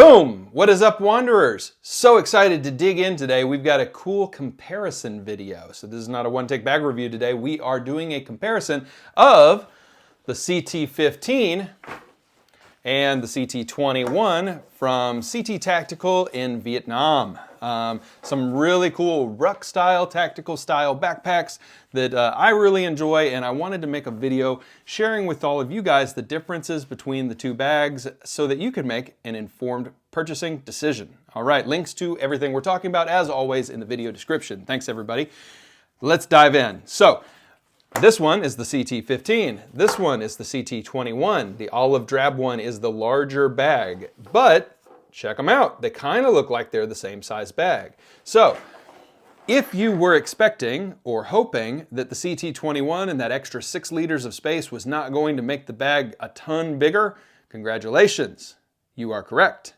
Boom! What is up, Wanderers? So excited to dig in today. We've got a cool comparison video. So this is not a one-take bag review today. We are doing a comparison of the CT15 and the CT21 from CT Tactical in Vietnam. Some really cool Ruck style, tactical style backpacks that I really enjoy, and I wanted to make a video sharing with all of you guys the differences between the two bags so that you can make an informed purchasing decision. All right, links to everything we're talking about as always in the video description. Thanks everybody. Let's dive in. So, this one is the CT15. This one is the CT21. The olive drab one is the larger bag, but check them out. They kind of look like they're the same size bag. So if you were expecting or hoping that the CT21 and that extra 6 liters of space was not going to make the bag a ton bigger, congratulations, you are correct.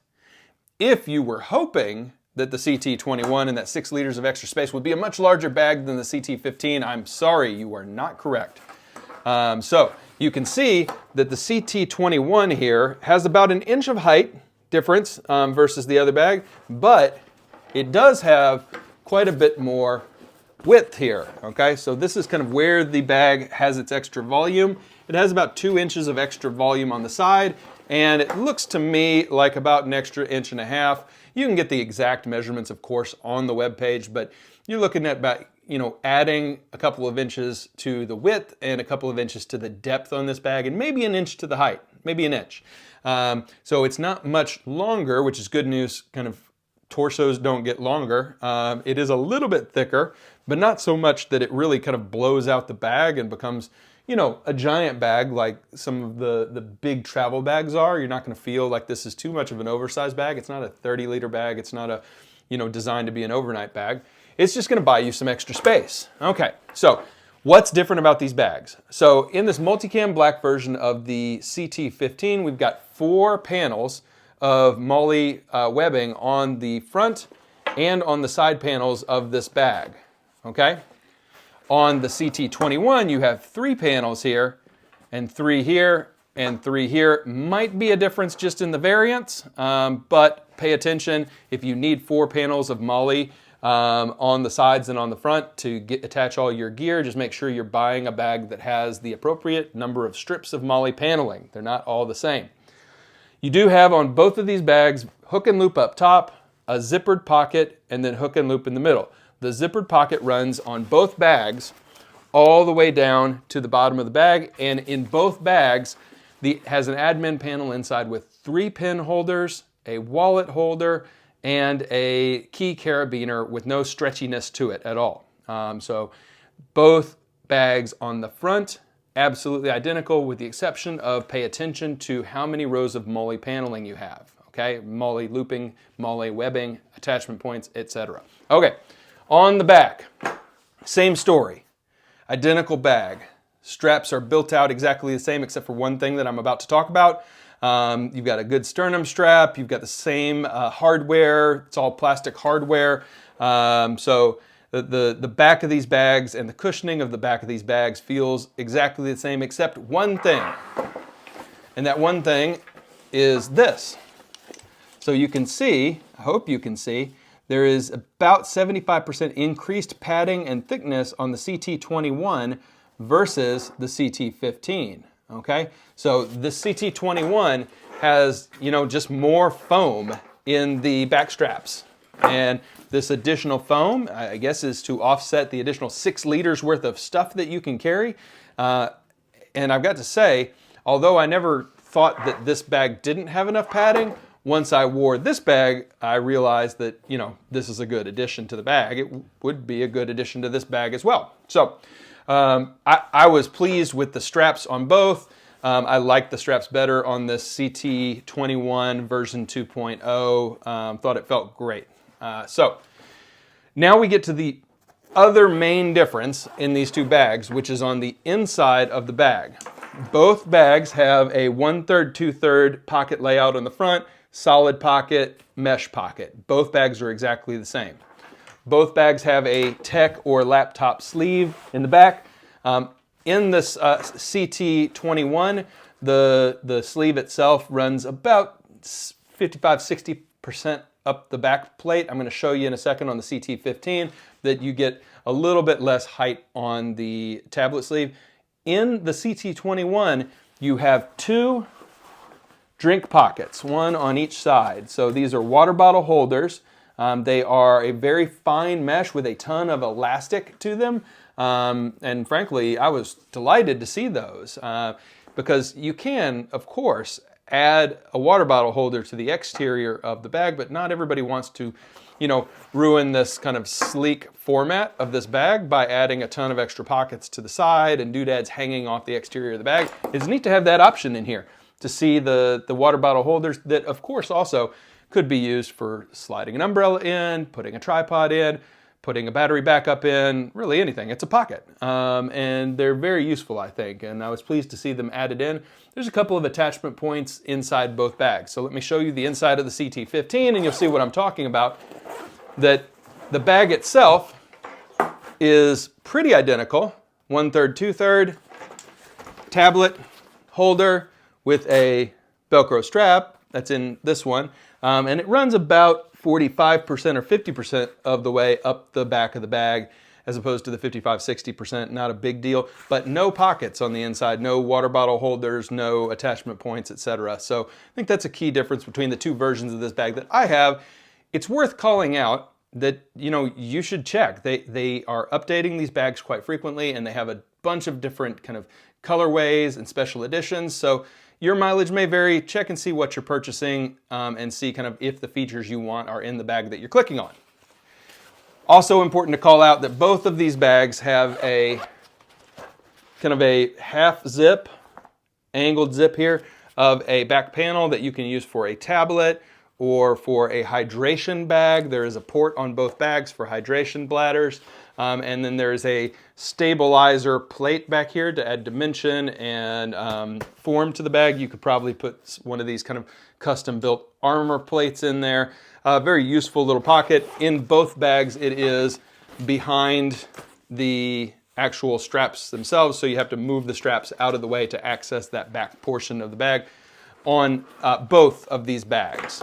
If you were hoping that the CT21 and that 6 liters of extra space would be a much larger bag than the CT15, I'm sorry, you are not correct. So you can see that the CT21 here has about an inch of height difference versus the other bag, but it does have quite a bit more width here, okay? So this is kind of where the bag has its extra volume. It has about 2 inches of extra volume on the side, and it looks to me like about an extra 1.5 inches. You can get the exact measurements, of course, on the web page, but you're looking at about, adding a couple of inches to the width and a couple of inches to the depth on this bag, and maybe an inch to the height, maybe an inch. So it's not much longer, which is good news. Kind of torsos don't get longer. It is a little bit thicker, but not so much that it really kind of blows out the bag and becomes, a giant bag like some of the big travel bags are. You're not going to feel like this is too much of an oversized bag. It's not a 30-liter bag. It's not a, designed to be an overnight bag. It's just going to buy you some extra space. Okay, so what's different about these bags? So in this multicam black version of the CT15, we've got 4 panels of MOLLE webbing on the front and on the side panels of this bag, okay? On the CT21, you have 3 panels here, and 3 here, and 3 here. Might be a difference just in the variants, but pay attention. If you need 4 panels of MOLLE on the sides and on the front to attach all your gear, just make sure you're buying a bag that has the appropriate number of strips of MOLLE paneling. They're not all the same. You do have on both of these bags hook and loop up top, a zippered pocket, and then hook and loop in the middle. The zippered pocket runs on both bags all the way down to the bottom of the bag, and in both bags has an admin panel inside with 3 pin holders, a wallet holder, and a key carabiner with no stretchiness to it at all. So both bags on the front, absolutely identical with the exception of pay attention to how many rows of MOLLE paneling you have. Okay, MOLLE looping, MOLLE webbing, attachment points, etc. Okay, on the back, same story. Identical bag. Straps are built out exactly the same except for one thing that I'm about to talk about. You've got a good sternum strap. You've got the same hardware. It's all plastic hardware. So the back of these bags and the cushioning of the back of these bags feels exactly the same except one thing. And that one thing is this. So you can see, I hope you can see, there is about 75% increased padding and thickness on the CT21 versus the CT15. Okay, so the CT21 has, just more foam in the back straps. And this additional foam, I guess, is to offset the additional 6 liters worth of stuff that you can carry. And I've got to say, although I never thought that this bag didn't have enough padding, once I wore this bag, I realized that, this is a good addition to the bag. It would be a good addition to this bag as well. So I was pleased with the straps on both. I like the straps better on this CT21 version 2.0. Thought it felt great. So now we get to the other main difference in these two bags, which is on the inside of the bag. Both bags have a 1/3, 2/3 pocket layout on the front, solid pocket, mesh pocket. Both bags are exactly the same. Both bags have a tech or laptop sleeve in the back. In this CT21, the sleeve itself runs about 55-60% up the back plate. I'm going to show you in a second on the CT15 that you get a little bit less height on the tablet sleeve. In the CT21, you have 2 drink pockets, one on each side. So these are water bottle holders. They are a very fine mesh with a ton of elastic to them. And frankly, I was delighted to see those because you can, of course, add a water bottle holder to the exterior of the bag, but not everybody wants to, ruin this kind of sleek format of this bag by adding a ton of extra pockets to the side and doodads hanging off the exterior of the bag. It's neat to have that option in here to see the water bottle holders that, of course, also could be used for sliding an umbrella in, putting a tripod in, putting a battery backup in, really anything. It's a pocket. And they're very useful, I think, and I was pleased to see them added in. There's a couple of attachment points inside both bags. So let me show you the inside of the CT15 and you'll see what I'm talking about. That the bag itself is pretty identical. 1/3, 2/3 tablet holder with a Velcro strap. That's in this one. And it runs about 45% or 50% of the way up the back of the bag as opposed to the 55-60%. Not a big deal, but no pockets on the inside, no water bottle holders, no attachment points, etc. So I think that's a key difference between the two versions of this bag that I have. It's worth calling out that, you should check. They are updating these bags quite frequently and they have a bunch of different kind of colorways and special editions. So your mileage may vary. Check and see what you're purchasing and see kind of if the features you want are in the bag that you're clicking on. Also important to call out that both of these bags have a kind of a half zip, angled zip here of a back panel that you can use for a tablet or for a hydration bag. There is a port on both bags for hydration bladders. And then there's a stabilizer plate back here to add dimension and form to the bag. You could probably put one of these kind of custom built armor plates in there. Very useful little pocket. In both bags it is behind the actual straps themselves, so you have to move the straps out of the way to access that back portion of the bag on both of these bags.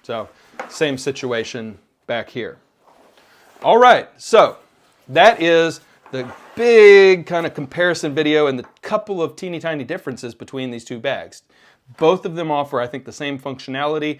So same situation back here. All right, so that is the big kind of comparison video and the couple of teeny tiny differences between these two bags. Both of them offer, I think, the same functionality.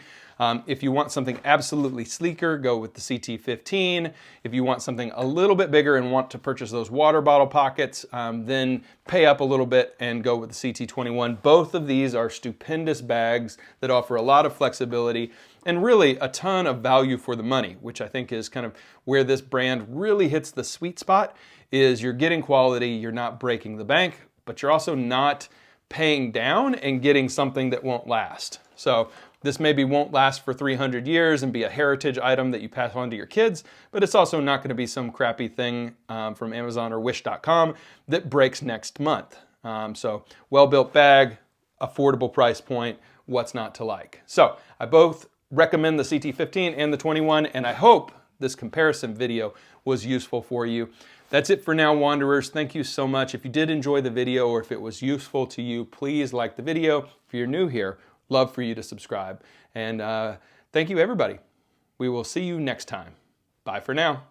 If you want something absolutely sleeker, go with the CT15. If you want something a little bit bigger and want to purchase those water bottle pockets, then pay up a little bit and go with the CT21. Both of these are stupendous bags that offer a lot of flexibility and really a ton of value for the money, which I think is kind of where this brand really hits the sweet spot, is you're getting quality, you're not breaking the bank, but you're also not paying down and getting something that won't last. So this maybe won't last for 300 years and be a heritage item that you pass on to your kids, but it's also not going to be some crappy thing from Amazon or Wish.com that breaks next month. So well-built bag, affordable price point, what's not to like? So I both recommend the CT15 and the 21, and I hope this comparison video was useful for you. That's it for now, Wanderers. Thank you so much. If you did enjoy the video or if it was useful to you, please like the video. If you're new here, love for you to subscribe. And thank you, everybody. We will see you next time. Bye for now.